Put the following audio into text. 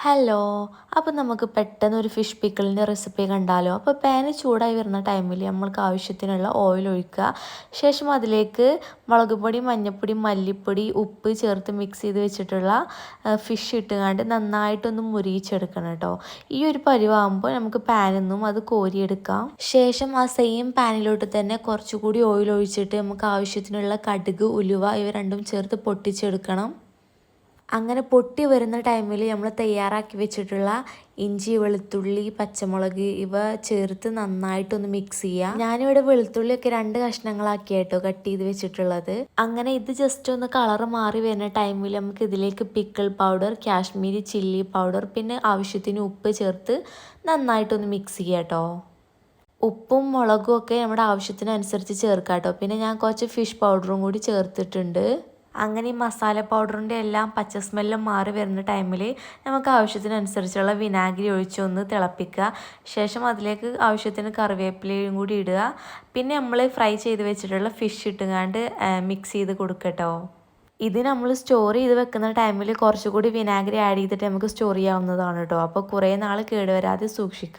Hello. അപ്പോൾ നമുക്ക് പെട്ടെന്ന് ഒരു ഫിഷ് പിക്കിളിൻ്റെ റെസിപ്പി കണ്ടാലോ? അപ്പോൾ പാന് ചൂടായി വരുന്ന ടൈമിൽ നമ്മൾക്ക് ആവശ്യത്തിനുള്ള ഓയിൽ ഒഴിക്കുക. ശേഷം അതിലേക്ക് മുളക് പൊടി, മഞ്ഞൾപ്പൊടി, മല്ലിപ്പൊടി, ഉപ്പ് ചേർത്ത് മിക്സ് ചെയ്ത് വെച്ചിട്ടുള്ള ഫിഷ് ഇട്ടുകൊണ്ട് നന്നായിട്ടൊന്ന് മുരിയിച്ചെടുക്കണം കേട്ടോ. ഈ ഒരു പരുവാകുമ്പോൾ നമുക്ക് പാനിൽ നിന്നും അത് കോരിയെടുക്കാം. ശേഷം ആ സെയിം പാനിലോട്ട് തന്നെ കുറച്ചുകൂടി ഓയിൽ ഒഴിച്ചിട്ട് നമുക്ക് ആവശ്യത്തിനുള്ള കടുക്, ഉലുവ ഇവ രണ്ടും ചേർത്ത് പൊട്ടിച്ചെടുക്കണം. അങ്ങനെ പൊട്ടി വരുന്ന ടൈമിൽ നമ്മൾ തയ്യാറാക്കി വെച്ചിട്ടുള്ള ഇഞ്ചി, വെളുത്തുള്ളി, പച്ചമുളക് ഇവ ചേർത്ത് നന്നായിട്ടൊന്ന് മിക്സ് ചെയ്യുക. ഞാനിവിടെ വെളുത്തുള്ളിയൊക്കെ 2 കഷ്ണങ്ങളാക്കിയായിട്ടോ കട്ട് ചെയ്ത് വെച്ചിട്ടുള്ളത്. അങ്ങനെ ഇത് ജസ്റ്റ് ഒന്ന് കളർ മാറി വരുന്ന ടൈമിൽ നമുക്ക് ഇതിലേക്ക് pickle powder, Kashmiri chilli powder, പിന്നെ ആവശ്യത്തിന് ഉപ്പ് ചേർത്ത് നന്നായിട്ടൊന്ന് മിക്സ് ചെയ്യാം കേട്ടോ. ഉപ്പും മുളകും ഒക്കെ നമ്മുടെ ആവശ്യത്തിനനുസരിച്ച് ചേർക്കാം കേട്ടോ. പിന്നെ ഞാൻ കുറച്ച് ഫിഷ് പൗഡറും കൂടി ചേർത്തിട്ടുണ്ട്. അങ്ങനെ ഈ മസാല പൗഡറിൻ്റെ എല്ലാം പച്ച സ്മെല്ലും മാറി വരുന്ന ടൈമിൽ നമുക്ക് ആവശ്യത്തിനനുസരിച്ചുള്ള വിനാഗിരി ഒഴിച്ചൊന്ന് തിളപ്പിക്കുക. ശേഷം അതിലേക്ക് ആവശ്യത്തിന് കറിവേപ്പിലയും കൂടി ഇടുക. പിന്നെ നമ്മൾ ഫ്രൈ ചെയ്ത് വെച്ചിട്ടുള്ള ഫിഷ് ഇട്ടുകൊണ്ട് മിക്സ് ചെയ്ത് കൊടുക്കട്ടോ. ഇത് നമ്മൾ സ്റ്റോർ ചെയ്ത് വെക്കുന്ന ടൈമിൽ കുറച്ചുകൂടി വിനാഗിരി ആഡ് ചെയ്തിട്ട് നമുക്ക് സ്റ്റോർ ചെയ്യാവുന്നതാണ് കേട്ടോ. അപ്പോൾ കുറേ നാൾ കേടുവരാതെ സൂക്ഷിക്കുക.